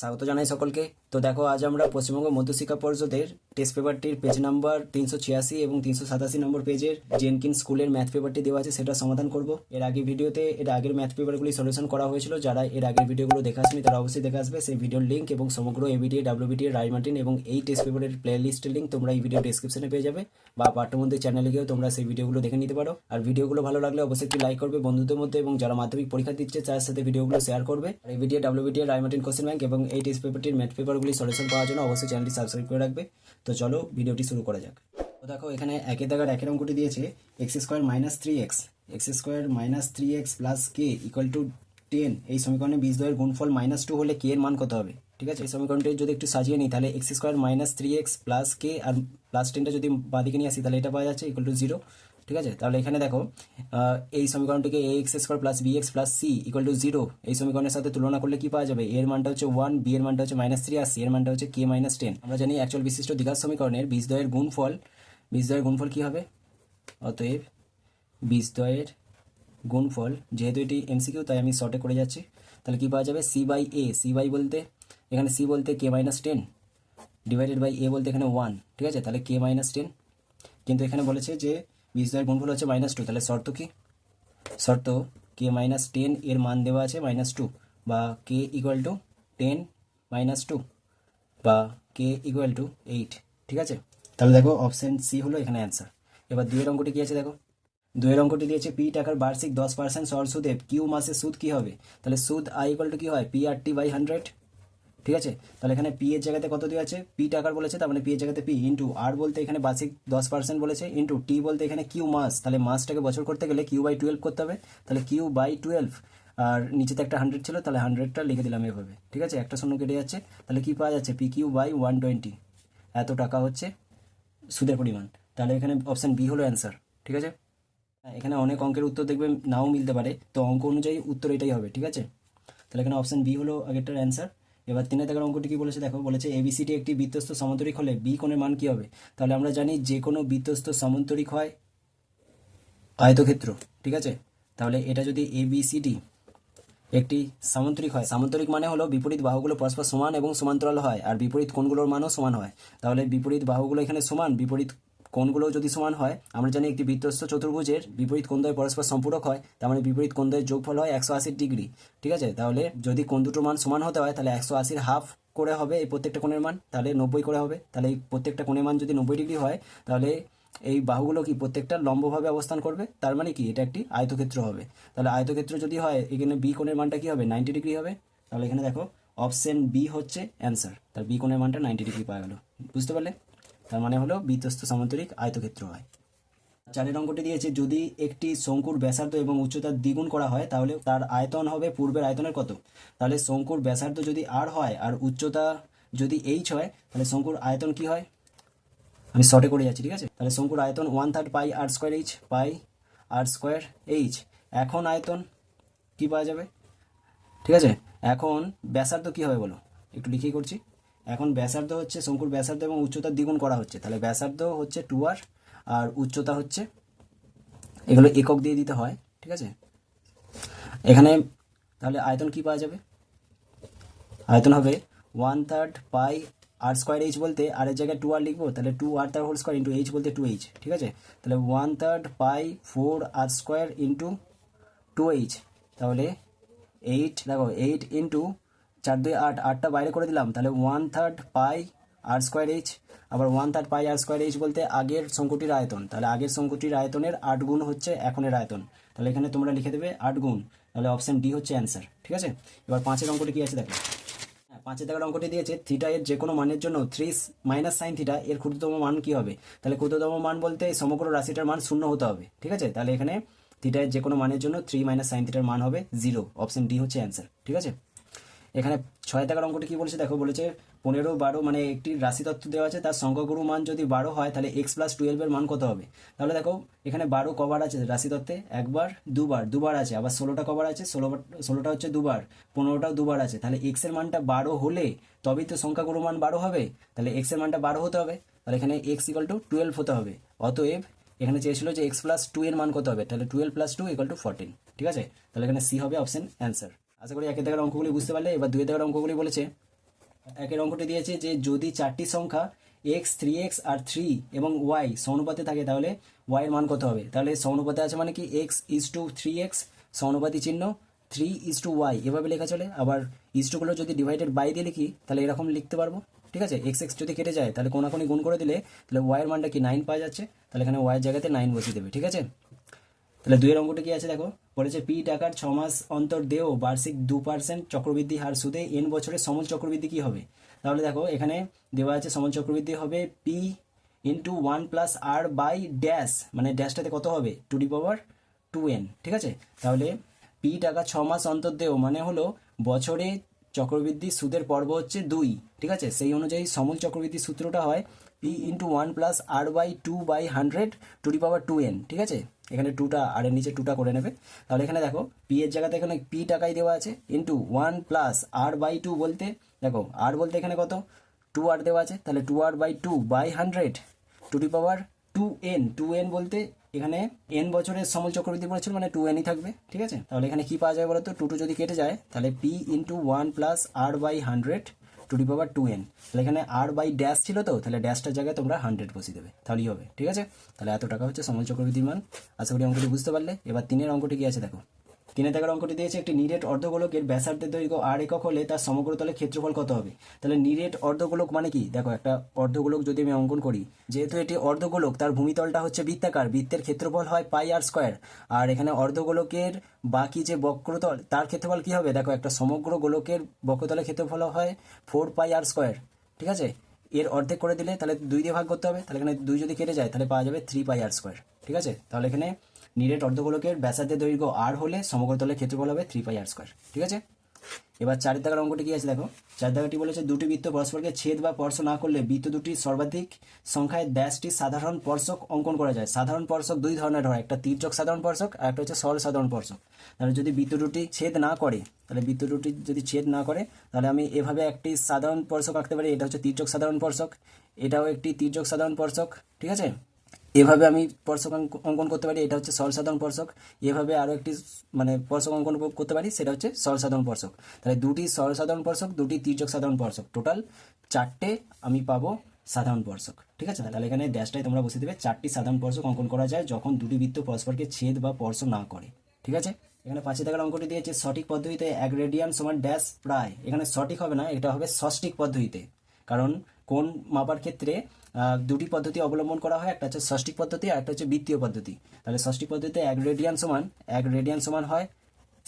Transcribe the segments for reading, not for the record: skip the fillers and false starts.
স্বাগত জানাই সকলকে। তো দেখো, আজ আমরা পশ্চিমবঙ্গ মধ্যশিক্ষা পর্ষদের টেস্ট পেপারটির পেজ নাম্বার 386 এবং 387 নম্বর পেজের জেনকিন্স স্কুলের ম্যাথ পেপারটি দেওয়া আছে, সেটা সমাধান করব। এর আগের ভিডিওতে এর আগের ম্যাথ পেপারগুলি সলিউশন করা হয়েছিল। যারা এর আগের ভিডিওগুলো দেখে আসেনি তারা অবশ্যই দেখে আসবে। সেই ভিডিওর লিঙ্ক এবং সমগ্র এবিটিএ, ডাব্লিউবিটিএ, রায়মার্টিন এবং এই টেস্ট পেপারের প্লে লিস্টের লিঙ্ক তোমরা এই ভিডিও ডেসক্রিপশনে পেয়ে যাবে, বা পাঠ্যমন্ত্রী চ্যানেলে গিয়েও তোমরা সেই ভিডিওগুলো দেখে নিতে পারো। আর ভিডিওগুলো ভালো লাগলে অবশ্যই একটি লাইক করবে বন্ধুদের মধ্যে, এবং যারা মাধ্যমিক পরীক্ষা দিচ্ছে তার সাথে ভিডিওগুলো শেয়ার করবে। আর ABTA, WBTA, Ray Martin question bank এবং এই টেস্ট পেপারটির ম্যাথ পেপারগুলি সলিউশন পাওয়ার জন্য অবশ্যই চ্যানেলটি সাবস্ক্রাইব করে রাখবে। তো চলো ভিডিওটি শুরু করা যাক। তো দেখো, এখানে একের দাগের একের অঙ্কটি দিয়েছে x square minus 3x, x square minus 3x plus K equal to 10। এই সমীকরণে বীজদ্বয়ের গুণফল -2 হলে কে এর মান কত হবে? ঠিক আছে, এই সমীকরণটি যদি একটু সাজিয়ে নিই তাহলে X square minus 3x plus K আর প্লাস 10টা যদি বাদিকে নিয়ে আসি তাহলে এটা পাওয়া যাচ্ছে ইকুয়াল টু 0। ঠিক আছে, তাহলে এখানে দেখো এই সমীকরণটিকে A X square plus B X plus C equal to 0 এই সমীকরণের সাথে তুলনা করলে কি পাওয়া যাবে? এর মানটা হচ্ছে 1, বি এর মানটা হচ্ছে -3 আর সি এর মানটা হচ্ছে কে -10। আমরা জানি অ্যাকচুয়াল বিশিষ্ট দ্বিঘাত সমীকরণের বীজদ্বয়ের গুণফল কি হবে? অতএব বীজদ্বয়ের গুণফল, যেহেতু এটি এমসিকিউ তাই আমি শর্টে করে যাচ্ছি, তাহলে কি পাওয়া যাবে? C by A, C by বলতে এখানে সি বলতে কে -10 ডিভাইডেড বাই এ বলতে এখানে 1। ঠিক আছে, তাহলে কে -10, কিন্তু এখানে বলেছে যে বীজদ্বয়ের গুণফল হচ্ছে -2, তাহলে শর্ত কি? শর্ত কে -10 এর মান দেওয়া আছে -2, বা কে ইকুয়াল টু 10 -2, বা কে ইকুয়াল টু 8। ঠিক আছে, তাহলে দেখো অপশন সি হলো এখানে অ্যান্সার। এবার দুইয়ের অঙ্কটি কি আছে দেখো। দুইয়ের অঙ্কটি দিয়েছে পি টাকার বার্ষিক 10% সরল সুদে কিউ মাসে সুদ কি হবে? তাহলে সুদ আই ইকুয়াল টু কি হয়? P R T by 100। ঠিক আছে, তাহলে এখানে পি এর জায়গাতে কত দেওয়া আছে? পি টাকার বলেছে, তার মানে পি এর জায়গাতে পি ইন্টু আর বলতে এখানে বার্ষিক 10% বলেছে, ইন্টু টি বলতে এখানে কিউ মাস, তাহলে মাসটাকে বছর করতে গেলে কিউ বাই 12 করতে হবে, তাহলে কিউ বাই 12। আর নিচেতে একটা 100 ছিল, তাহলে 100টা লিখে দিলাম এভাবে। ঠিক আছে, একটা শূন্য কেটে যাচ্ছে, তাহলে কি পাওয়া যাচ্ছে? পি কিউ বাই 120, এত টাকা হচ্ছে সুদের পরিমাণ। তাহলে এখানে অপশান বি হলো অ্যান্সার। ঠিক আছে, এখানে অনেক অঙ্কের উত্তর দেখবে নাও মিলতে পারে, তো অঙ্ক অনুযায়ী উত্তর এটাই হবে। ঠিক আছে, তাহলে এখানে অপশান বি হলো আগেরটার অ্যান্সার। এবার 3 দাগের অঙ্কটি কি বলেছে দেখো, বলেছে এবিসিডি একটি বৃত্তস্থ সমান্তরিক হলে বি কোণের মান কি হবে? তাহলে আমরা জানি যে কোনো বৃত্তস্থ সমান্তরিক হয় আয়তক্ষেত্র। ঠিক আছে, তাহলে এটা যদি এবিসিডি একটি সামান্তরিক হয়, সামান্তরিক মানে হলো বিপরীত বাহুগুলো পরস্পর সমান এবং সমান্তরাল হয়, আর বিপরীত কোণগুলোর মানও সমান হয়। তাহলে বিপরীত বাহুগুলো এখানে সমান, বিপরীত কোণগুলো যদি সমান হয়, আমরা জানি একটি বৃত্তস্থ চতুর্ভুজের বিপরীত কোণদ্বয় পরস্পর সম্পূরক হয়, তার মানে বিপরীত কোণদ্বয়ের যোগফল হয় 180 ডিগ্রি। ঠিক আছে, তাহলে যদি কোণ দুটোর মান সমান হতে হয় তাহলে 180-র হাফ করে হবে এই প্রত্যেকটা কোণের মান, তাহলে 90 করে হবে। তাহলে এই প্রত্যেকটা কোণের মান যদি 90 ডিগ্রি হয়, তাহলে এই বাহুগুলো কি প্রত্যেকটা লম্বভাবে অবস্থান করবে, তার মানে কি এটা একটি আয়তক্ষেত্র হবে। তাহলে আয়তক্ষেত্র যদি হয়, এখানে বি কোণের মানটা কি হবে? 90 ডিগ্রি হবে। তাহলে এখানে দেখো অপশন বি হচ্ছে অ্যান্সার, তার বি কোণের মানটা 90 ডিগ্রি পাওয়া গেল। বুঝতে পারলে? তার মানে হলো বৃত্তস্থ সামান্তরিক আয়তক্ষেত্র হয়। 4 অঙ্কটি দিয়েছে যদি একটি শঙ্কুর ব্যাসার্ধ এবং উচ্চতা দ্বিগুণ করা হয় তাহলে তার আয়তন হবে পূর্বের আয়তনের কত? তাহলে শঙ্কুর ব্যাসার্ধ যদি আর হয় আর উচ্চতা যদি এইচ হয়, তাহলে শঙ্কুর আয়তন কি হয়? আমি শর্টে করে যাচ্ছি। ঠিক আছে, তাহলে শঙ্কুর আয়তন 1/3 পাই আর স্কোয়ার এইচ, পাই আর স্কোয়ার এইচ। এখন আয়তন কি পাওয়া যাবে? ঠিক আছে, এখন ব্যাসার্ধ কি হবে বলো, একটু লিখেই করছি। এখন ব্যাসার্ধ হচ্ছে শঙ্কুর ব্যাসার্ধ এবং উচ্চতা দ্বিগুণ করা হচ্ছে, তাহলে ব্যাসার্ধ হচ্ছে 2r আর উচ্চতা হচ্ছে, এগুলো একক দিয়ে দিতে হয়। ঠিক আছে, এখানে তাহলে আয়তন কি পাওয়া যাবে? আয়তন হবে 1/3 পাই আর স্কোয়ার এইচ, বলতে আর এর জায়গায় 2r লিখবো, তাহলে 2r তার হোল স্কোয়ার ইন্টু এইচ বলতে 2h। ঠিক আছে, তাহলে 1/3 পাই 4r স্কোয়ার ইন্টু 2h, তাহলে 8, দেখো 8 ইন্টু 4 2 8, 8টা বাইরে করে দিলাম, তাহলে 1/3 পাই আর স্কোয়ার এইচ। আবার 1/3 পাই আর স্কোয়ার এইচ বলতে আগের শঙ্কুটির আয়তন, তাহলে আগের শঙ্কুটির আয়তনের 8 গুণ হচ্ছে এখনের আয়তন, তাহলে এখানে তোমরা লিখে দেবে 8 গুণ, তাহলে অপশন ডি হচ্ছে অ্যান্সার। ঠিক আছে, এবার 5 অঙ্কটি কি আছে দেখো। 5 টাকার অঙ্কটি দিয়েছে থিটা এর যে কোনো মানের জন্য 3 মাইনাস সাইন থিটা এর ক্ষুদ্রতম মান কি হবে? তাহলে ক্ষুদ্রতম মান বলতে সমগ্র রাশিটার মান 0 হতে হবে। ঠিক আছে, তাহলে এখানে থিটা এর যে কোনো মানের জন্য 3 মাইনাস সাইন থিটার মান হবে 0, অপশন ডি হচ্ছে অ্যান্সার। ঠিক আছে, এখানে 6 টাকার অঙ্কটি কি বলেছে দেখো, বলেছে 15 12 মানে একটি রাশি তত্ত্ব দেওয়া আছে, তার সংখ্যাগুরু মান যদি 12 হয় তাহলে x প্লাস 12 এর মান কত হবে? তাহলে দেখো এখানে 12 কবার আছে রাশি তত্ত্বে? একবার, দুবার আছে, আবার 16টা কবার আছে? 16টা হচ্ছে দুবার, 15টাও দুবার আছে, তাহলে x এর মানটা 12 হলে তবেই তো সংখ্যাগুরু মান 12 হবে, তাহলে x এর মানটা 12 হতে হবে, তাহলে এখানে x ইকুয়াল টু 12 হতে হবে। অতএব এখানে চেয়েছিল যে x প্লাস 2 এর মান কত হবে, তাহলে 12 প্লাস 2 ইকুয়াল টু 14। ঠিক আছে, তাহলে এখানে সি হবে অপশন অ্যান্সার। আশা করি 1 দাগের অঙ্কগুলি বুঝতে পারলে। এবার 2 দাগের অঙ্কগুলি বলেছে একের অঙ্কটি দিয়েছে যে যদি চারটি সংখ্যা এক্স, 3x আর 3 এবং ওয়াই সমানুপাতে থাকে তাহলে ওয়াই এর মান কত হবে। তাহলে সমানুপাতে আছে মানে কি x:3x সমানুপাতি চিহ্ন 3:y এভাবে লেখা চলে। আবার ইস্টুগুলো যদি ডিভাইডেড বাই দিয়ে লিখি তাহলে এরকম লিখতে পারবো। ঠিক আছে, এক্স এক্স যদি কেটে যায় তাহলে কোনাকুনি গুণ করে দিলে তাহলে ওয়াই এর মানটা কি 9 পাওয়া যাচ্ছে। তাহলে এখানে ওয়াই এর জায়গাতে 9 বসিয়ে দেবে। ঠিক আছে, তাহলে দুইয়ের অঙ্কটা কি আছে দেখো, বলেছে পি টাকার 6 মাস অন্তর দেও বার্ষিক 2% চক্রবৃদ্ধি হার সুদে এন বছরের সমল চক্রবৃদ্ধি কি হবে। তাহলে দেখো এখানে দেওয়া আছে সমল চক্রবৃদ্ধি হবে পি ইন্টু 1+r/, মানে ড্যাশটাতে কত হবে 2^2n। ঠিক আছে, তাহলে পি টাকা 6 মাস অন্তর দেও মানে হলো বছরে চক্রবৃদ্ধি সুদের পর্ব হচ্ছে 2। ঠিক আছে, সেই অনুযায়ী সমল চক্রবৃদ্ধি সূত্রটা হয় পি ইন্টু 1+r/2/100^2n। ঠিক আছে, এখানে 2টা আর এর নিচে 2টা করে নেবে। তাহলে এখানে দেখো পি এর জায়গাতে এখানে পি টাকাই দেওয়া আছে ইন্টু 1+r/2 বলতে দেখো আর বলতে এখানে কত 2r দেওয়া আছে, তাহলে 2r/2/100^2n 2n বলতে এখানে n বছরের সমল চক্রবৃদ্ধি বলেছিল মানে 2nই থাকবে। ঠিক আছে, তাহলে এখানে কি পাওয়া যাবে বলো তো, 2 যদি কেটে যায় তাহলে p ইন্টু 1+r/100^2n। তাহলে এখানে r/ড্যাশ ছিল তো, তাহলে ড্যাশটার জায়গায় তোমরা 100 বসিয়ে দেবে, তাহলেই হবে। ঠিক আছে, তাহলে এত টাকা হচ্ছে সমল চক্রবৃদ্ধির মান। আশা করি অঙ্কটি বুঝতে পারলে। এবার 3-এর অঙ্কটি কি আছে দেখো, 3 টাকার অঙ্কটি দিয়েছে একটি নিরেট অর্ধগোলকের ব্যাসার্ধের দৈর্ঘ্য r একক হলে তার সমগ্রতলের ক্ষেত্রফল কত হবে। তাহলে নিরেট অর্ধগোলক মানে কি, দেখো একটা অর্ধগোলক যদি আমি অঙ্কন করি, যেহেতু এটি অর্ধগোলক তার ভূমিতলটা হচ্ছে বৃত্তাকার, বৃত্তের ক্ষেত্রফল হয় πr²। আর এখানে অর্ধগোলকের বাকি যে বক্রতল তার ক্ষেত্রফল কি হবে, দেখো একটা সমগ্র গোলকের বক্রতলের ক্ষেত্রফল হয় 4πr²। ঠিক আছে, এর অর্ধেক করে দিলে তাহলে 2 দিয়ে ভাগ করতে হবে, তাহলে এখানে 2 যদি কেটে যায় তাহলে পাওয়া যাবে 3πr²। ঠিক আছে, তাহলে এখানে নিরেট অর্ধগোলকের ব্যাসার্ধের দৈর্ঘ্য r হলে সমগ্রতলের ক্ষেত্রফল হবে 3πr²। ঠিক আছে, এবার 4 দাগের অঙ্কটি কি আছে দেখো, 4 দাগটি বলেছে দুটি বৃত্ত পরস্পরকে ছেদ বা স্পর্শ না করলে বৃত্ত দুটি সর্বাধিক সংখ্যায় ড্যাশটি সাধারণ স্পর্শক অঙ্কন করা যায়। সাধারণ স্পর্শক দুই ধরনের হয়, একটা তির্যক সাধারণ স্পর্শক আর একটা হচ্ছে সরল সাধারণ স্পর্শক। তাহলে যদি বৃত্ত দুটি ছেদ না করে, তাহলে বৃত্ত দুটি যদি ছেদ না করে তাহলে আমি এভাবে একটি সাধারণ স্পর্শক আঁকতে পারি, এটা হচ্ছে তির্যক সাধারণ স্পর্শক, এটাও একটি তির্যক সাধারণ স্পর্শক। ঠিক আছে, এভাবে আমি স্পর্শক অঙ্কন করতে পারি, এটা হচ্ছে সরল সাধারণ স্পর্শক। এভাবে আরও একটি মানে স্পর্শক অঙ্কন করতে পারি, সেটা হচ্ছে সরল সাধারণ স্পর্শক। তাহলে দুটি সরল সাধারণ স্পর্শক, দুটি তির্যক সাধারণ স্পর্শক, টোটাল 4টে আমি পাবো সাধারণ স্পর্শক। ঠিক আছে, তাহলে এখানে ড্যাশটাই তোমরা বসে দেবে। 4টি সাধারণ স্পর্শক অঙ্কন করা যায় যখন দুটি বৃত্ত পরস্পরকে ছেদ বা স্পর্শ না করে। ঠিক আছে, এখানে 5 টাকার অঙ্কটি দিয়েছে সঠিক পদ্ধতিতে 1 রেডিয়ান সমান ড্যাশ প্রায়। এখানে সঠিক হবে না, এটা হবে ষষ্ঠিক পদ্ধতিতে, কারণ কোণ মাপার ক্ষেত্রে দুটি পদ্ধতি অবলম্বন করা হয়, একটা হচ্ছে ষষ্ঠিক পদ্ধতি আর একটা হচ্ছে বৃত্তীয় পদ্ধতি। তাহলে ষষ্ঠিক পদ্ধতিতে 1 রেডিয়ান সমান হয়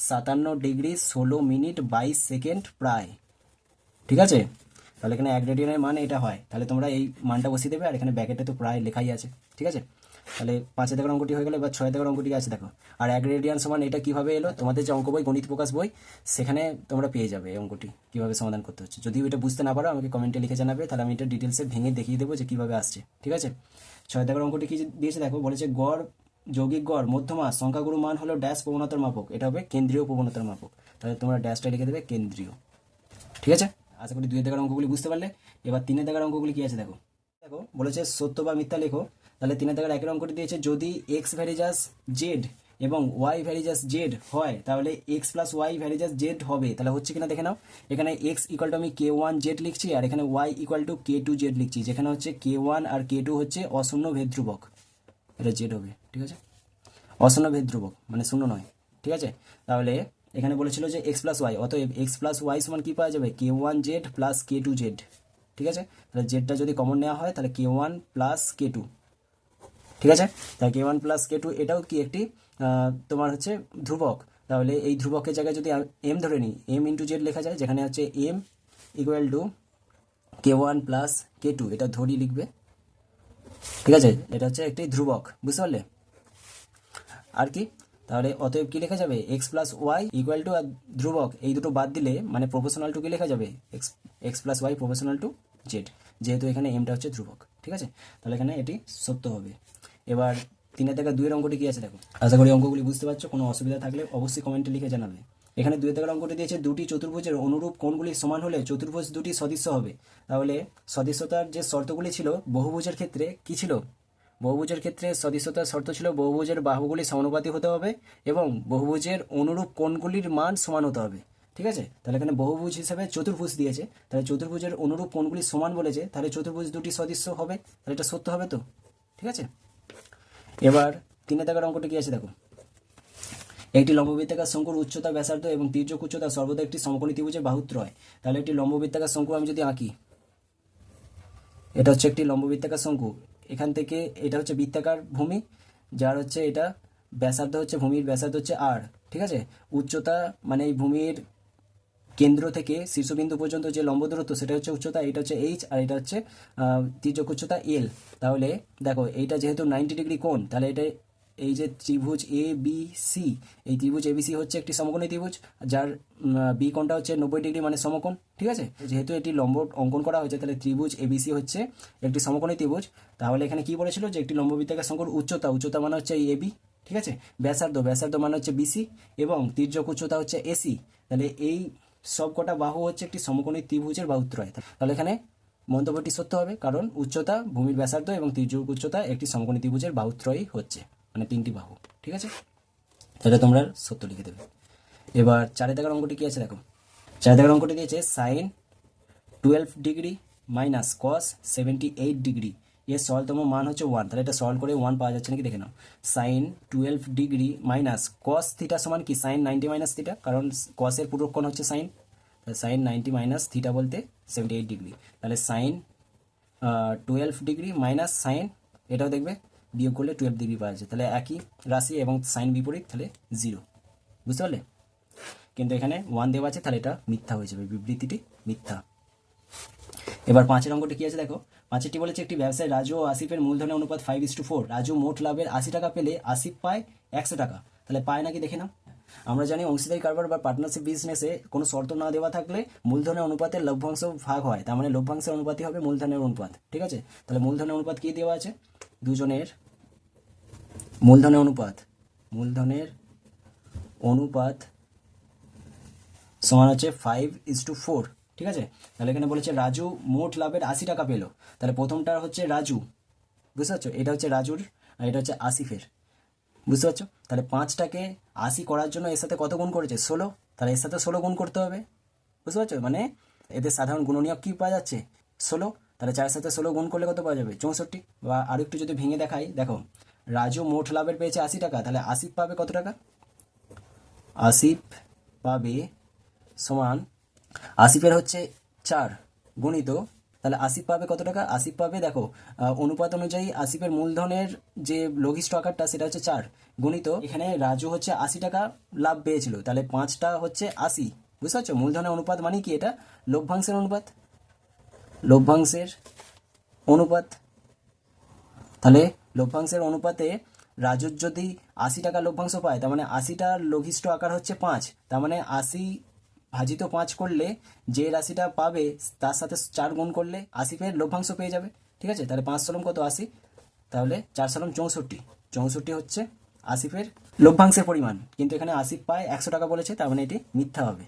57 ডিগ্রি 16 মিনিট 22 সেকেন্ড প্রায়। ঠিক আছে, তাহলে এখানে 1 রেডিয়ানের মান এটা হয়, তাহলে তোমরা এই মানটা বসিয়ে দেবে, আর এখানে ব্যাকেটে তো প্রায় লেখাই আছে। ঠিক আছে, তাহলে 5 টাকার অঙ্কটি হয়ে গেল। এবার 6 টাকার অঙ্কটি আছে দেখো, আর 1 রেডিয়ান সমান এটা কিভাবে এলো, তোমাদের যে অঙ্ক বই গণিত প্রকাশ বই সেখানে তোমরা পেয়ে যাবে এই অঙ্কটি কিভাবে সমাধান করতে হচ্ছে। যদি এটা বুঝতে না পারো আমাকে কমেন্টে লিখে জানাবে, তাহলে আমি এটা ডিটেলসে ভেঙে দেখিয়ে দেবো যে কিভাবে আসছে। ঠিক আছে, 6 টাকার অঙ্কটি কি দিয়েছে দেখো, বলেছে গড় যৌগিক গড় মধ্যমা সংখ্যাগুরু মান হলো ড্যাশ প্রবণতার মাপক, এটা হবে কেন্দ্রীয় প্রবণতার মাপক। তাহলে তোমরা ড্যাশটা লিখে দেবে কেন্দ্রীয়। ঠিক আছে, আশা করি 2 টাকার অঙ্কগুলি বুঝতে পারলে। এবার 3 টাকার অঙ্কগুলি কি আছে দেখো, দেখো বলেছে সত্য বা মিথ্যা লেখো। তাহলে 3 টাকার একের অঙ্কটি দিয়েছে যদি x ভ্যারিজাস জেড এবং y ভ্যারিজাস জেড হয় তাহলে x plus Y varies as Z হবে। তাহলে হচ্ছে কিনা দেখে নাও, এখানে x ইকুয়াল টু আমি k1z লিখছি আর এখানে y ইকুয়াল টু k2z লিখছি, যেখানে হচ্ছে k1 আর k2 হচ্ছে অশূন্য ভেদ ধ্রুবক, এটা জেড হবে। ঠিক আছে, অশূন্য ভেদ ধ্রুবক মানে শূন্য নয়। ঠিক আছে, তাহলে এখানে বলেছিল যে x প্লাস ওয়াই, অতএব x প্লাস ওয়াই সমান কি পাওয়া যাবে k1z প্লাস k2z। ঠিক আছে, তাহলে জেডটা যদি কমন নেওয়া হয় তাহলে k1 প্লাস k2। ঠিক আছে, তাহলে k1 প্লাস k2 এটাও কি একটি তোমার হচ্ছে ধ্রুবক। তাহলে এই ধ্রুবকের জায়গায় যদি m ধরে নিই, m ইন্টু জেড লেখা যায়, যেখানে হচ্ছে m equal to k1 plus k2, এটা ধরি লিখবে। ঠিক আছে, এটা হচ্ছে একটি ধ্রুবক, বুঝতে পারলে। আর কি, তাহলে অতএব কি লেখা যাবে x plus Y equal to ধ্রুবক, এই দুটো বাদ দিলে মানে প্রপোর্শনাল টু কি লেখা যাবে x plus Y proportional to Z, যেহেতু এখানে এমটা হচ্ছে ধ্রুবক। ঠিক আছে, তাহলে এখানে এটি সত্য হবে। এবার 3 টাকা 2 অঙ্কটি কি আছে দেখো, আশা করি অঙ্কগুলি বুঝতে পারছো। কোনো অসুবিধা থাকলে অবশ্যই কমেন্টে লিখে জানাবে। এখানে 2 টাকার অঙ্কটি দিয়েছে দুটি চতুর্ভুজের অনুরূপ কোণগুলি সমান হলে চতুর্ভুজ দুটি সদৃশ্য হবে। তাহলে সদৃশ্যতার যে শর্তগুলি ছিল বহুভুজের ক্ষেত্রে কি ছিল, বহুভুজের ক্ষেত্রে সদৃশ্যতার শর্ত ছিল বহুভুজের বাহুগুলি সমানুপাতিক হতে হবে এবং বহুভুজের অনুরূপ কোণগুলির মান সমান হতে হবে। ঠিক আছে, তাহলে এখানে বহুভুজ হিসেবে চতুর্ভুজ দিয়েছে, তাহলে চতুর্ভুজের অনুরূপ কোণগুলি সমান বলেছে, তাহলে চতুর্ভুজ দুটি সদৃশ্য হবে, তাহলে এটা সত্য হবে তো। ঠিক আছে, এবার 3 দাগের অঙ্কটি কি আছে দেখো, একটি লম্ববৃত্তাকার শঙ্কুর উচ্চতা, ব্যাসার্ধ এবং তির্যক উচ্চতা সর্বদা একটি সমকোণী ত্রিভুজের বাহুত্রয়। তাহলে একটি লম্ববৃত্তাকার শঙ্কু আমি যদি আঁকি, এটা হচ্ছে একটি লম্ববৃত্তাকার শঙ্কু, এখান থেকে এটা হচ্ছে বৃত্তাকার ভূমি, যার হচ্ছে এটা ব্যাসার্ধ হচ্ছে, ভূমির ব্যাসার্ধ হচ্ছে আর, ঠিক আছে, উচ্চতা মানে এই ভূমির কেন্দ্র থেকে শীর্ষবিন্দু পর্যন্ত যে লম্ব দূরত্ব সেটা হচ্ছে উচ্চতা, এটা হচ্ছে এইচ, আর এটা হচ্ছে তির্যক উচ্চতা এল। তাহলে দেখো এইটা যেহেতু 90 ডিগ্রি কোণ, তাহলে এটা এই যে ত্রিভুজ এ বি সি, এই ত্রিভুজ এবিসি হচ্ছে একটি সমকোণী ত্রিভুজ, যার বি কোণটা হচ্ছে 90 ডিগ্রি মানে সমকোণ। ঠিক আছে, যেহেতু এটি লম্ব অঙ্কন করা হয়েছে, তাহলে ত্রিভুজ এবিসি হচ্ছে একটি সমকোণী ত্রিভুজ। তাহলে এখানে কি বলেছিল যে একটি লম্ববৃত্তাকার শঙ্কুর উচ্চতা মানে হচ্ছে এই এবি, ঠিক আছে, ব্যাসার্ধ মানে হচ্ছে বিসি, এবং তির্যক উচ্চতা হচ্ছে এসি। তাহলে এই সব কটা বাহু হচ্ছে একটি সমকোণী ত্রিভুজের বাহুত্রয়। তাহলে এখানে মন্তব্যটি সত্য হবে, কারণ উচ্চতা, ভূমির ব্যাসার্ধ এবং তির্যক উচ্চতা একটি সমকোণী ত্রিভুজের বাহুত্রয়ই হচ্ছে, মানে 3টি বাহু। ঠিক আছে, তাহলে তোমরা সত্য লিখে দেবে। এবার 4 দাগের অঙ্কটি কি আছে দেখো, 4 দাগের অঙ্কটি দিয়েছে sine 12 degree minus cos 78 degree এর সরলতম মান হচ্ছে 1। তাহলে এটা সলভ করে 1 পাওয়া যাচ্ছে নাকি দেখে নাও। Sine 12 degree minus cos theta সমান কি সাইন 90 মাইনাস থিটা, কারণ কসের পূরককোণ হচ্ছে সাইন, তাহলে সাইন 90 মাইনাস থিটা বলতে 78 ডিগ্রি। তাহলে সাইন 12 ডিগ্রি মাইনাস সাইন, এটাও দেখবে বিয়োগ করলে 12 ডিগ্রি পাওয়া যাচ্ছে, তাহলে একই রাশি এবং সাইন বিপরীত, তাহলে 0। বুঝতে পারলে, কিন্তু এখানে 1 দেওয়া আছে, তাহলে এটা মিথ্যা হয়ে যাবে, বিবৃতিটি মিথ্যা। এবার 5 অঙ্কটি কি আছে দেখো, 5টি বলেছে একটি ব্যবসায়ী রাজু ও আসিফের মূলধনের অনুপাত 5:4। রাজু মোট লাভের 80 টাকা পেলে আসিফ পায় 100 টাকা, তাহলে পায় নাকি দেখে নাও। আমরা জানি অংশীদারি কারবার বা পার্টনারশিপ বিজনেসে কোনো শর্ত না দেওয়া থাকলে মূলধনের অনুপাতে লভ্যাংশ ভাগ হয়, তার মানে লভ্যাংশের অনুপাতই হবে মূলধনের অনুপাত। ঠিক আছে, তাহলে মূলধনের অনুপাত কি দেওয়া আছে, দুজনের মূলধনের অনুপাত সমান হচ্ছে 5:4। ঠিক আছে, তাহলে এখানে বলেছে রাজু মোট লাভের 80 টাকা পেলো, তাহলে প্রথমটা হচ্ছে রাজু, বুঝতে পারছো, এটা হচ্ছে রাজুর আর এটা হচ্ছে আসিফের। বুঝতে পারছো, তাহলে 5টাকে 80 করার জন্য এর সাথে কত গুণ করেছে 16, তাহলে এর সাথে 16 গুণ করতে হবে। বুঝতে পারছো, মানে এদের সাধারণ গুণনীয়ক কি পাওয়া যাচ্ছে 16, তাহলে 4 সাথে 16 গুণ করলে কত পাওয়া যাবে 64। বা আর একটু যদি ভেঙে দেখাই দেখো, রাজু মোট লাভের পেয়েছে 80 টাকা, তাহলে আসিফ পাবে কত টাকা, আসিফ পাবে সমান, আসিফের হচ্ছে 4 গুণিত, তাহলে আসিফ পাবে কত টাকা, আসিফ পাবে দেখো অনুপাত অনুযায়ী আসিফের মূলধনের যে লঘিষ্ঠ আকারটা সেটা হচ্ছে 4 গুণিত, এখানে রাজু হচ্ছে 80 টাকা লাভ পেয়েছিল, তাহলে 5টা হচ্ছে 80। বুঝতে পারছো, মূলধনের অনুপাত মানে কি, এটা লভ্যাংশের অনুপাত। তাহলে লভ্যাংশের অনুপাতে রাজুর যদি 80 টাকা লভ্যাংশ পায়, তার মানে 80টার লঘিষ্ঠ আকার হচ্ছে 5, তার মানে 80 ভাজিত 5 করলে যে রাশিটা পাবে তার সাথে 4 গুণ করলে আসিফের লভ্যাংশ পেয়ে যাবে। ঠিক আছে, তাহলে 5 সলম কত 80, তাহলে 4 সলম 64 হচ্ছে আসিফের লভ্যাংশের পরিমাণ, কিন্তু এখানে আসিফ পায় 100 টাকা বলেছে, তার মানে এটি মিথ্যা হবে।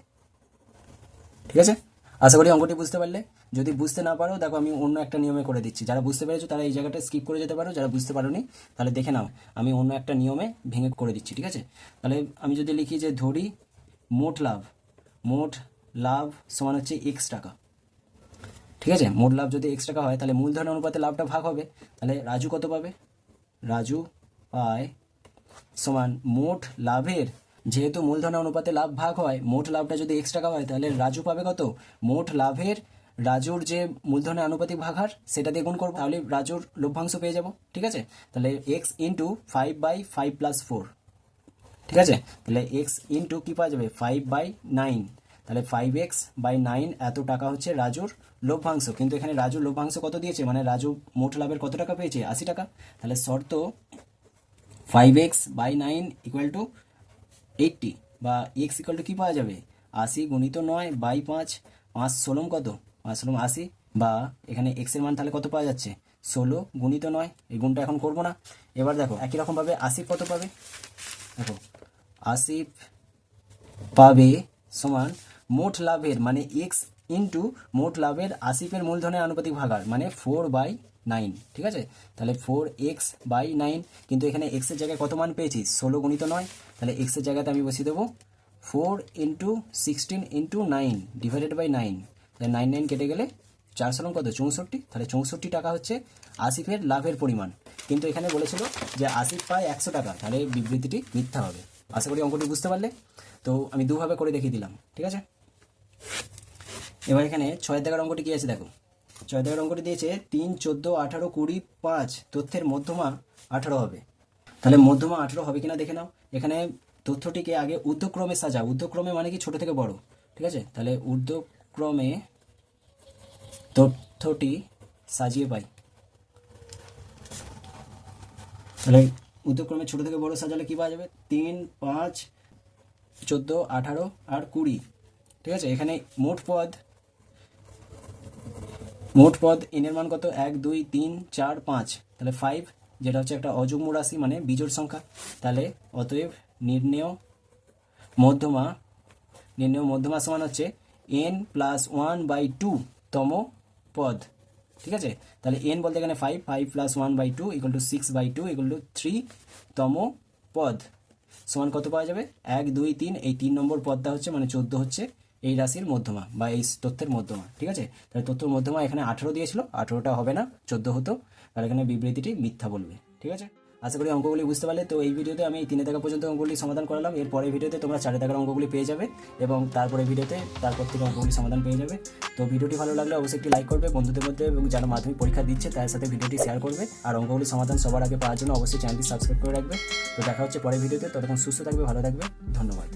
ঠিক আছে, আশা করি অঙ্কটি বুঝতে পারলে। যদি বুঝতে না পারো দেখো আমি অন্য একটা নিয়মে করে দিচ্ছি, যারা বুঝতে পেরেছো তারা এই জায়গাটা স্কিপ করে যেতে পারো, যারা বুঝতে পারোনি তাহলে দেখে নাও, আমি অন্য একটা নিয়মে ভেঙে করে দিচ্ছি। ঠিক আছে, তাহলে আমি যদি লিখি যে ধরি মোট লাভ সমান হচ্ছে x টাকা। ঠিক আছে, মোট লাভ যদি x টাকা হয়, তাহলে মূলধনের অনুপাতে লাভটা ভাগ হবে, তাহলে রাজু কত পাবে, রাজু পায় সমান মোট লাভের, যেহেতু মূলধনের অনুপাতে লাভ ভাগ হয়, মোট লাভটা যদি x টাকা হয়, তাহলে রাজু পাবে কত, মোট লাভের রাজুর যে মূলধনের আনুপাতিক ভাগ হার সেটা দিয়ে গুণ করবো, তাহলে রাজুর লভ্যাংশ পেয়ে যাব। ঠিক আছে, তাহলে x ইন্টু 5/5 + 4। ঠিক আছে, তাহলে x ইন্টু কী পাওয়া যাবে 5/9, তাহলে 5x/9 এত টাকা হচ্ছে রাজুর লভ্যাংশ, কিন্তু এখানে রাজুর লভ্যাংশ কত দিয়েছে, মানে রাজু মোট লাভের কত টাকা পেয়েছে 80 টাকা, তাহলে শর্ত 5x/9 = 80, বা x = কী পাওয়া যাবে 80 গুণিত 9/5, 5 ষোলম কত, 5 ষোলম 80, বা এখানে x এর মান তাহলে কত পাওয়া যাচ্ছে 16 গুণিত 9, এই গুণটা এখন করবো না। এবার দেখো একই রকমভাবে আসিফ কত পাবে, দেখো আসিফ পাবে সমান মোট লাভের মানে x ইন্টু মোট লাভের আসিফের মূলধনের আনুপাতিক ভাগার মানে 4/9। ঠিক আছে, তাহলে 4x/9, কিন্তু এখানে x এর জায়গায় কত মান পেয়েছি 16 গুণিত 9, তাহলে x এর জায়গাতে আমি বসিয়ে দেবো 4×16×9 ডিভাইডেড বাই 9, তাহলে 9 কেটে গেলে 4 সালং কত 64, তাহলে 64 টাকা হচ্ছে আসিফের লাভের পরিমাণ। কিন্তু এখানে বলেছিল যে আসিফ পায় 100 টাকা, তাহলে বিবৃতিটি মিথ্যা হবে। আশা করি অঙ্কটি বুঝতে পারলে। তো আমি দুভাবে করে দেখিয়ে দিলাম, ঠিক আছে। এবার এখানে 6 দাগের অঙ্কটি কী আছে দেখো। 6 দাগের অঙ্কটি দিয়েছে 3, 14, 18, 20, 5 তথ্যের মধ্যমা 18 হবে। তাহলে মধ্যমা 18 হবে কিনা দেখে নাও। এখানে তথ্যটিকে আগে ঊর্ধ্বক্রমে সাজা। ঊর্ধ্বক্রমে মানে কি ছোট থেকে বড়, ঠিক আছে। তাহলে ঊর্ধ্বক্রমে তথ্যটি সাজিয়ে পাই। তাহলে ঊর্ধ্বক্রমে ছোট থেকে বড় সাজালে কি পাওয়া যাবে? 3, 5, 14, 18 আর 20, ঠিক আছে। এখানে মোট পদ n এর মান কত? 1, 2, 3, 4, 5, তাহলে 5, যেটা হচ্ছে একটা অযুগ্ম রাশি মানে বিজোড় সংখ্যা। তাহলে অতএব নির্ণেয় মধ্যমা সমান হচ্ছে n + 1/2 তম পদ, ঠিক আছে। তাহলে n বলতে এখানে 5 + 1/2 = 6/2 = 3 তম পদ সমান কত পাওয়া যাবে? 1, 2, 3, এই 3 নম্বর পদটা হচ্ছে মানে 14 হচ্ছে এই রাশির মধ্যমা বা এই তথ্যের মধ্যমা, ঠিক আছে। তাহলে তথ্যের মধ্যমা এখানে 18 দিয়েছিল, 18টা হবে না, 14 হতো। তাহলে এখানে বিবৃতিটি মিথ্যা বলবে, ঠিক আছে। আশা করি অঙ্কগুলি বুঝতে পারলে। তো এই ভিডিওতে আমি 3 দাগা পর্যন্ত অঙ্কগুলি সমাধান করালাম। এর পরের ভিডিওতে তোমরা 4 দাগের অঙ্কগুলি পেয়ে যাবে এবং তারপরে ভিডিওতে তারপর থেকে অঙ্কগুলি সমাধান পেয়ে যাবে। তো ভিডিওটি ভালো লাগলে অবশ্যই একটি লাইক করবে বন্ধুদের মধ্যে, এবং যারা মাধ্যমিক পরীক্ষা দিচ্ছে তাদের সাথে ভিডিওটি শেয়ার করবে। আর অঙ্কগুলি সমাধান সবার আগে পাওয়ার জন্য অবশ্যই চ্যানেলটি সাবস্ক্রাইব করে রাখবে। তো দেখা হচ্ছে পরের ভিডিওতে। ততক্ষণ সুস্থ থাকবে, ভালো থাকবে, ধন্যবাদ।